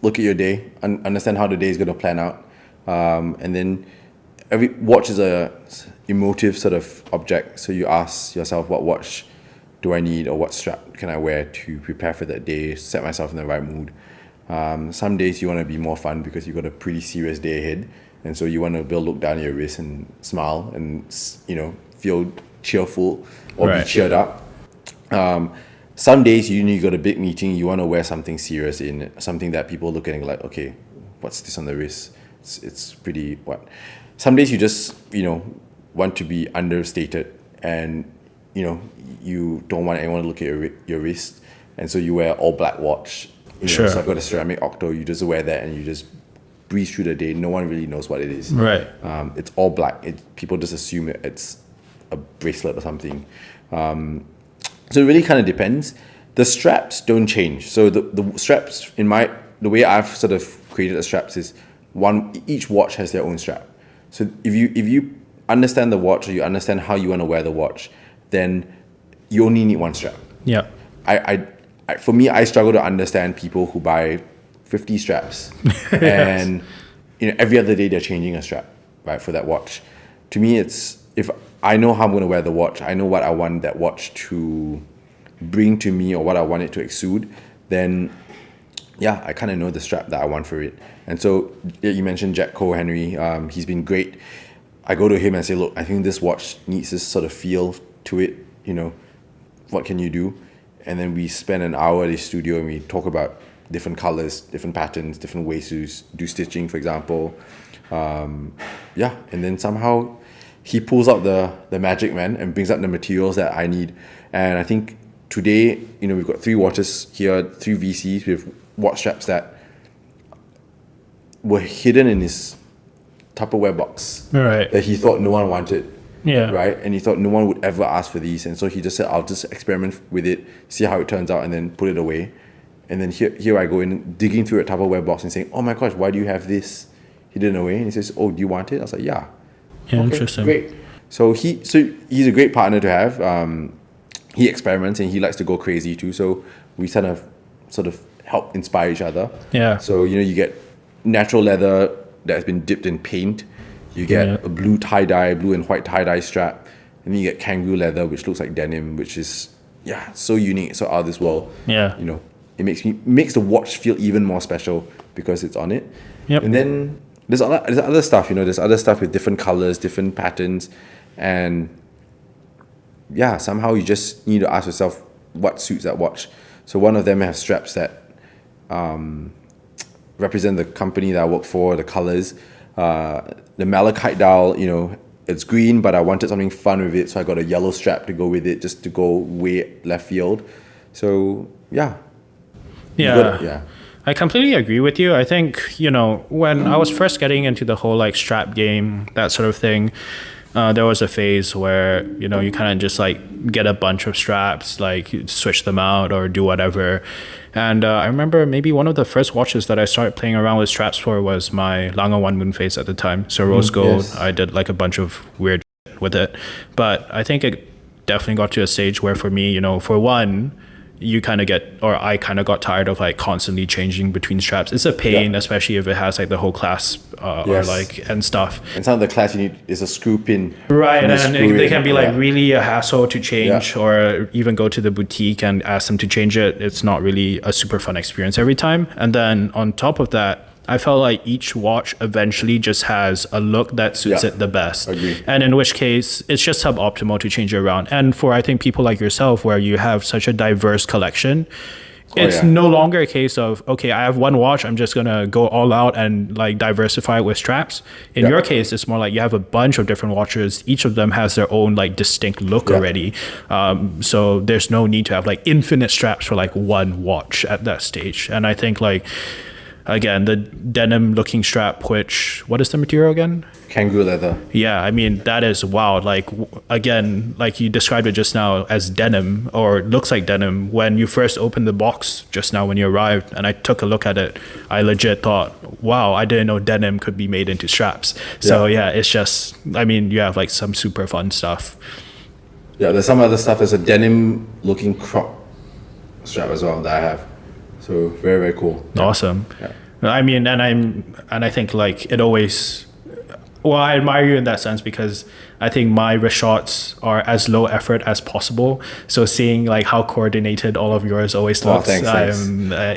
Speaker 2: look at your day, understand how the day is going to plan out, and then every watch is a emotive sort of object. So you ask yourself, what watch do I need, or what strap can I wear to prepare for that day, set myself in the right mood. Some days you want to be more fun because you've got a pretty serious day ahead, and so you want to look down your wrist and smile and, you know, feel cheerful or be cheered up. Some days you got a big meeting, you want to wear something serious, in something that people look at and like, okay, what's this on the wrist? It's pretty what. Some days you just, you know, want to be understated, and, you know, you don't want anyone to look at your wrist, and so you wear all black watch. So I've got a ceramic octo. You just wear that and you just breeze through the day. No one really knows what it is.
Speaker 1: Right.
Speaker 2: It's all black. People just assume it's a bracelet or something. So it really kind of depends. The straps don't change. So the straps, the way I've sort of created the straps is each watch has their own strap. So if you understand the watch, or you understand how you want to wear the watch, then you only need one strap.
Speaker 1: Yeah.
Speaker 2: For me, I struggle to understand people who buy 50 straps and, you know, every other day they're changing a strap, right, for that watch. To me, it's, if I know how I'm going to wear the watch, I know what I want that watch to bring to me or what I want it to exude, then yeah, I kind of know the strap that I want for it. And so you mentioned Jack Henry. He's been great. I go to him and say, look, I think this watch needs this sort of feel to it. You know, what can you do? And then we spend an hour at his studio and we talk about different colors, different patterns, different ways to do stitching, for example. And then somehow he pulls out the magic, man, and brings out the materials that I need. And I think today, you know, we've got 3 watches here, 3 VCs with watch straps that were hidden in his Tupperware box,
Speaker 1: right,
Speaker 2: that he thought no one wanted.
Speaker 1: Yeah.
Speaker 2: Right. And he thought no one would ever ask for these. And so he just said, I'll just experiment with it, see how it turns out, and then put it away. And then here I go in, digging through a Tupperware box and saying, oh my gosh, why do you have this hidden away? And he says, oh, do you want it? I was like, yeah.
Speaker 1: Okay, interesting.
Speaker 2: Great. So he's a great partner to have. He experiments and he likes to go crazy too. So we sort of help inspire each other.
Speaker 1: Yeah.
Speaker 2: So, you know, you get natural leather that has been dipped in paint. You get a blue and white tie-dye strap. And then you get kangaroo leather, which looks like denim, which is, so unique, so out of this world.
Speaker 1: Yeah.
Speaker 2: You know, it makes the watch feel even more special because it's on it.
Speaker 1: Yep.
Speaker 2: And then there's other stuff, you know, there's other stuff with different colors, different patterns. And somehow you just need to ask yourself what suits that watch. So one of them has straps that represent the company that I work for, the colors. The malachite dial, you know, it's green, but I wanted something fun with it, so I got a yellow strap to go with it, just to go way left field. So yeah.
Speaker 1: I completely agree with you. I think, you know, when I was first getting into the whole like strap game, that sort of thing, there was a phase where, you know, you kind of just like get a bunch of straps, like switch them out or do whatever. And I remember maybe one of the first watches that I started playing around with straps for was my Lange One Moon Face at the time. So rose gold, yes. I did like a bunch of weird shit with it. But I think it definitely got to a stage where for me, you know, for one, I kind of got tired of like constantly changing between straps. It's a pain, especially if it has like the whole clasp or like and stuff.
Speaker 2: And some of the clasp you need is a screw pin.
Speaker 1: Right, and they can be like really a hassle to change, or even go to the boutique and ask them to change it. It's not really a super fun experience every time. And then on top of that, I felt like each watch eventually just has a look that suits it the best.
Speaker 2: Agreed.
Speaker 1: And in which case, it's just suboptimal to change it around. And for, I think, people like yourself, where you have such a diverse collection, it's no longer a case of, okay, I have one watch, I'm just going to go all out and like diversify it with straps. In your case, it's more like you have a bunch of different watches. Each of them has their own like distinct look already. So there's no need to have like infinite straps for like one watch at that stage. And I think like, again, the denim looking strap, which, what is the material again?
Speaker 2: Kangaroo leather.
Speaker 1: Yeah, I mean, that is wild. Like, again, like you described it just now as denim, or looks like denim. When you first opened the box just now when you arrived, and I took a look at it, I legit thought, wow, I didn't know denim could be made into straps. So yeah, it's just, I mean, you have like some super fun stuff.
Speaker 2: Yeah, there's some other stuff. There's a denim looking crop strap as well that I have. So very, very cool.
Speaker 1: Awesome.
Speaker 2: Yeah.
Speaker 1: I mean, and I think like it always, well, I admire you in that sense because I think my wrist shots are as low effort as possible. So seeing like how coordinated all of yours always looks,
Speaker 2: thanks.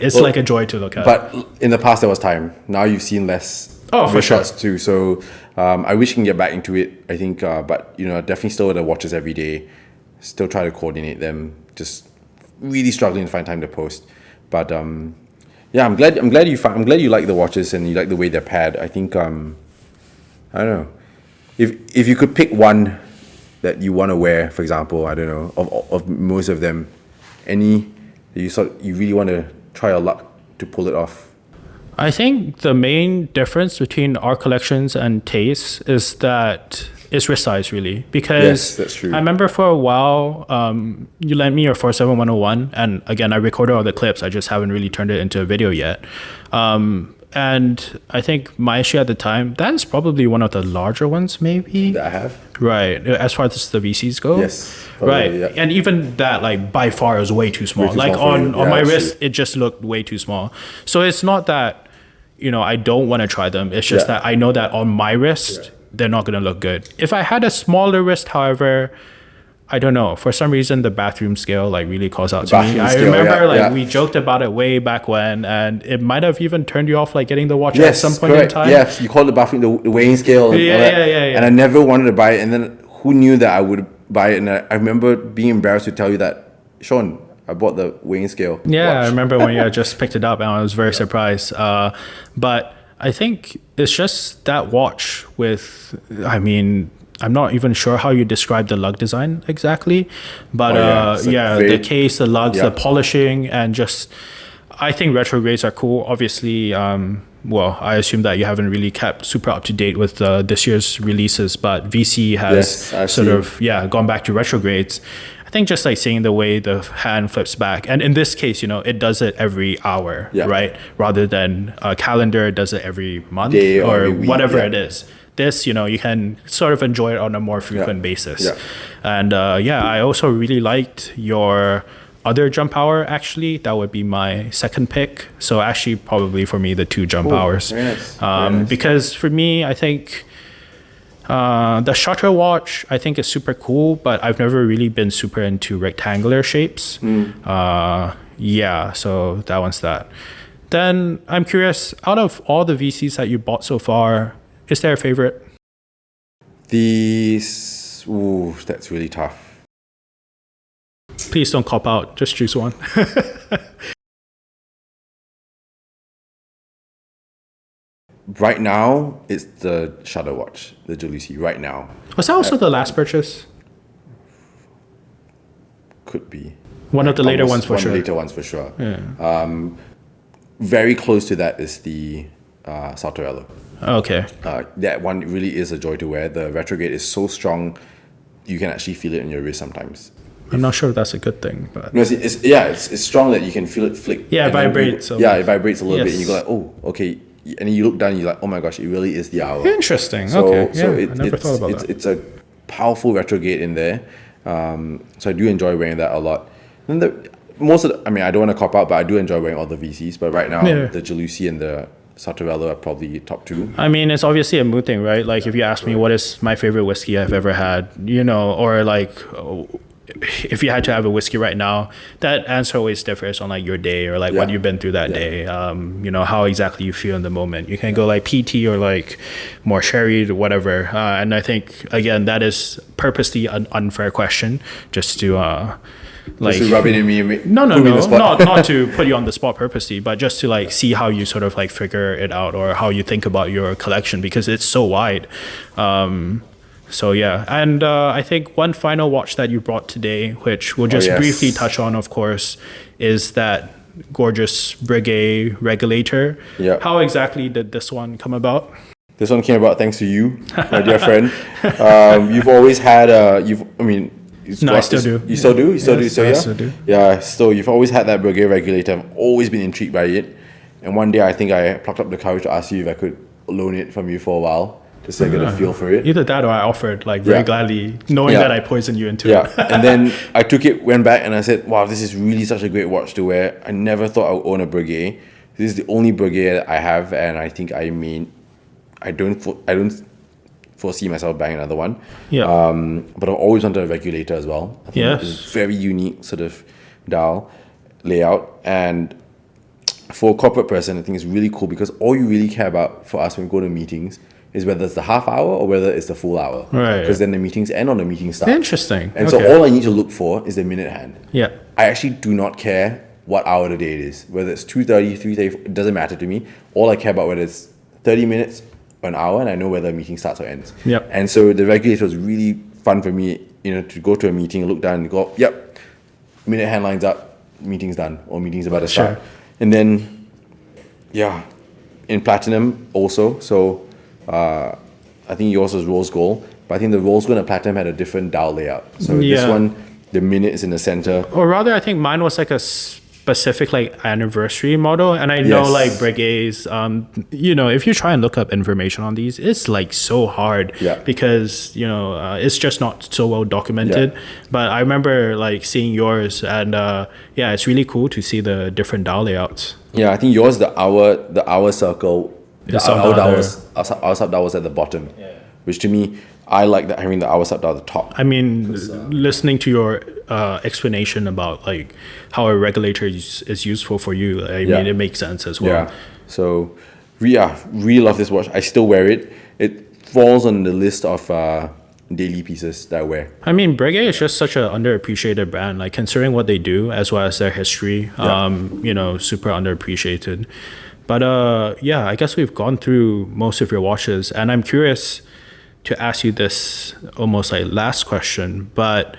Speaker 1: It's like a joy to look at.
Speaker 2: But in the past, there was time. Now you've seen less
Speaker 1: for sure.
Speaker 2: shots too. So I wish you can get back into it. I think, but definitely still with the watches every day. Still try to coordinate them. Just really struggling to find time to post. But yeah, I'm glad you like the watches and you like the way they're paired. I think I don't know. If you could pick one that you want to wear, for example, I don't know, of most of them, any that you really want to try your luck to pull it off?
Speaker 1: I think the main difference between our collections and Taste is that it's wrist size, really. Because
Speaker 2: yes, that's true.
Speaker 1: I remember for a while, you lent me your 47101, and again, I recorded all the clips. I just haven't really turned it into a video yet. And I think my issue at the time, that is probably one of the larger ones, maybe.
Speaker 2: That I have.
Speaker 1: Right, as far as the VCs go.
Speaker 2: Yes. Probably,
Speaker 1: right,
Speaker 2: yeah.
Speaker 1: and even that, like by far, is way too small.
Speaker 2: Way too
Speaker 1: like
Speaker 2: small
Speaker 1: on my wrist,
Speaker 2: true.
Speaker 1: it just looked way too small. So it's not that I don't want to try them. It's just that I know that on my wrist, they're not going to look good. If I had a smaller wrist, however, I don't know. For some reason, the bathroom scale like really calls out to me. I remember we joked about it way back when, and it might have even turned you off like getting the watch at some point in time.
Speaker 2: Yes, you called the bathroom the weighing scale. And And I never wanted to buy it. And then who knew that I would buy it? And I remember being embarrassed to tell you that, Sean, I bought the weighing scale.
Speaker 1: Yeah,
Speaker 2: watch.
Speaker 1: I remember when you just picked it up, and I was very surprised. But I think it's just that watch with, I'm not even sure how you describe the lug design exactly, but the case, the lugs, the polishing, and just, I think retrogrades are cool. Obviously, I assume that you haven't really kept super up to date with this year's releases, but VC has gone back to retrogrades. I think just like seeing the way the hand flips back, and in this case, it does it every hour, right? Rather than a calendar does it every month or every week, whatever it is. This, you can sort of enjoy it on a more frequent basis. And I also really liked your other jump hour, actually. That would be my second pick. So actually probably for me, the 2 jump hours.
Speaker 2: Very nice. Very nice.
Speaker 1: Because for me, I think the shutter watch, I think is super cool, but I've never really been super into rectangular shapes. So that one's that. Then I'm curious, out of all the VCs that you bought so far, is there a favorite?
Speaker 2: That's really tough.
Speaker 1: Please don't cop out. Just choose one.
Speaker 2: Right now, it's the Shutter watch, the Julius. Right now.
Speaker 1: Was that also the last purchase?
Speaker 2: Could be.
Speaker 1: One of the later ones for sure.
Speaker 2: One of the later ones for sure.
Speaker 1: Yeah.
Speaker 2: Very close to that is the Saltarello.
Speaker 1: Okay.
Speaker 2: That one really is a joy to wear. The retrograde is so strong, you can actually feel it in your wrist sometimes.
Speaker 1: I'm not sure if that's a good thing, but
Speaker 2: no, it's strong that you can feel it flick.
Speaker 1: Yeah, it vibrates.
Speaker 2: It vibrates a little bit, and you go like, oh, okay. And you look down, and you're like, oh my gosh, it really is the hour.
Speaker 1: Interesting. I never thought about that.
Speaker 2: It's a powerful retrograde in there. So I do enjoy wearing that a lot. And I don't want to cop out, but I do enjoy wearing all the VCs. But right now, the Gelusi and the Saltarello are probably top 2.
Speaker 1: I mean, it's obviously a mood thing, right? Like if you ask me what is my favorite whiskey I've ever had, or like if you had to have a whiskey right now, that answer always differs on like your day or like what you've been through that day. How exactly you feel in the moment. You can go like PT or like more sherry or whatever. And I think again that is purposely an unfair question, just to
Speaker 2: just to rub it in me.
Speaker 1: No, not to put you on the spot purposely, but just to like see how you sort of like figure it out or how you think about your collection, because it's so wide. And I think one final watch that you brought today, which we'll just briefly touch on, of course, is that gorgeous Breguet Regulator.
Speaker 2: Yeah.
Speaker 1: How exactly did this one come about?
Speaker 2: This one came about thanks to you, my dear friend. You've always had
Speaker 1: No, I still do.
Speaker 2: You still do? You still do?
Speaker 1: Yes,
Speaker 2: So
Speaker 1: I
Speaker 2: yeah?
Speaker 1: still do.
Speaker 2: Yeah, so you've always had that Breguet Regulator. I've always been intrigued by it. And one day I think I plucked up the courage to ask you if I could loan it from you for a while, just to get a feel for it.
Speaker 1: Either that or I offered, like, very gladly, knowing that I poisoned you into
Speaker 2: Yeah,
Speaker 1: it.
Speaker 2: and then I took it, went back, and I said, wow, this is really such a great watch to wear. I never thought I would own a Breguet. This is the only Breguet that I have, and I think I don't foresee myself buying another one.
Speaker 1: Yeah.
Speaker 2: But I've always wanted a regulator as well. I think it's very unique sort of dial layout, and for a corporate person, I think it's really cool because all you really care about for us when we go to meetings is whether it's the half hour or whether it's the full hour.
Speaker 1: Right.
Speaker 2: Because then the meetings end or the meetings start.
Speaker 1: Interesting.
Speaker 2: And so all I need to look for is the minute hand.
Speaker 1: Yeah.
Speaker 2: I actually do not care what hour of the day it is. Whether it's 2:30, 3:30, it doesn't matter to me. All I care about whether it's 30 minutes or an hour, and I know whether a meeting starts or ends.
Speaker 1: Yep.
Speaker 2: And so the regulator was really fun for me, to go to a meeting, look down and go, yep, minute hand lines up, meeting's done, or meeting's about to start.
Speaker 1: Sure.
Speaker 2: And then, in platinum also. So I think yours was rose gold, but I think the rose gold and platinum had a different dial layout. So this one, the minute is in the center.
Speaker 1: Or rather, I think mine was like a specific like anniversary model, and I know like Breguet's, if you try and look up information on these, it's like so hard because it's just not so well documented. But I remember like seeing yours, and it's really cool to see the different dial layouts.
Speaker 2: Yeah, I think yours, the hour circle, the hour sub dial was at the bottom, which to me, I like that having the hour sub dial at the top.
Speaker 1: I mean, listening to your explanation about like how a regulator is useful for you, I mean, it makes sense as well.
Speaker 2: Yeah. So, really love this watch. I still wear it. It falls on the list of daily pieces that I wear.
Speaker 1: I mean, Breguet is just such an underappreciated brand. Like considering what they do as well as their history, super underappreciated. But I guess we've gone through most of your watches, and I'm curious to ask you this almost like last question, but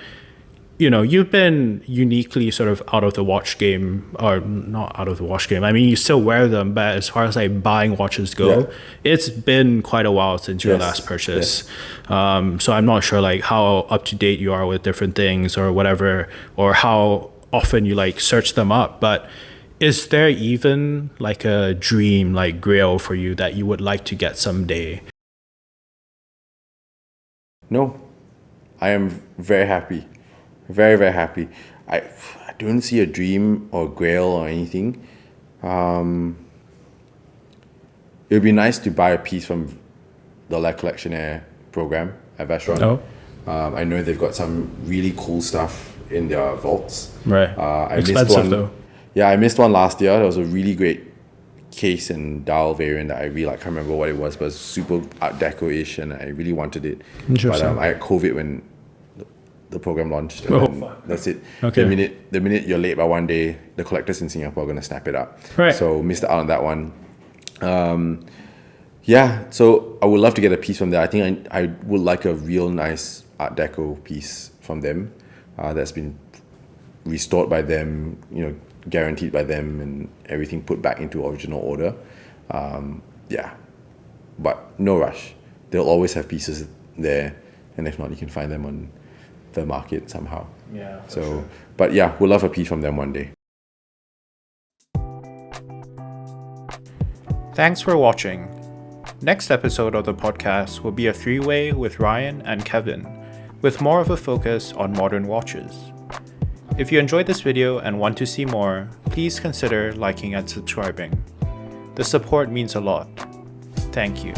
Speaker 1: you've been uniquely sort of out of the watch game, or not out of the watch game. I mean, you still wear them, but as far as like buying watches go, it's been quite a while since your last purchase. So I'm not sure like how up to date you are with different things or whatever, or how often you like search them up. But is there even like a dream like grail for you that you would like to get someday?
Speaker 2: No, I am very happy. Very, very happy. I don't see a dream or grail or anything. It would be nice to buy a piece from the La Collectionnaire program at Vacheron. I know they've got some really cool stuff in their vaults.
Speaker 1: Right. Expensive though.
Speaker 2: Yeah, I missed one last year. There was a really great case and dial variant that I really like. I can't remember what it was, but it's super Art Deco-ish, and I really wanted it.
Speaker 1: Interesting.
Speaker 2: But I had COVID when the program launched. And that's it.
Speaker 1: Okay.
Speaker 2: The minute you're late by one day, the collectors in Singapore are going to snap it up.
Speaker 1: Right.
Speaker 2: So missed out on that one. So I would love to get a piece from there. I think I would like a real nice Art Deco piece from them that's been restored by them, guaranteed by them, and everything put back into original order. But no rush. They'll always have pieces there, and if not, you can find them on the market somehow. But we'll love a piece from them one day.
Speaker 1: Thanks for watching. Next episode of the podcast will be a three-way with Ryan and Kevin, with more of a focus on modern watches. If you enjoyed this video and want to see more, please consider liking and subscribing. The support means a lot. Thank you.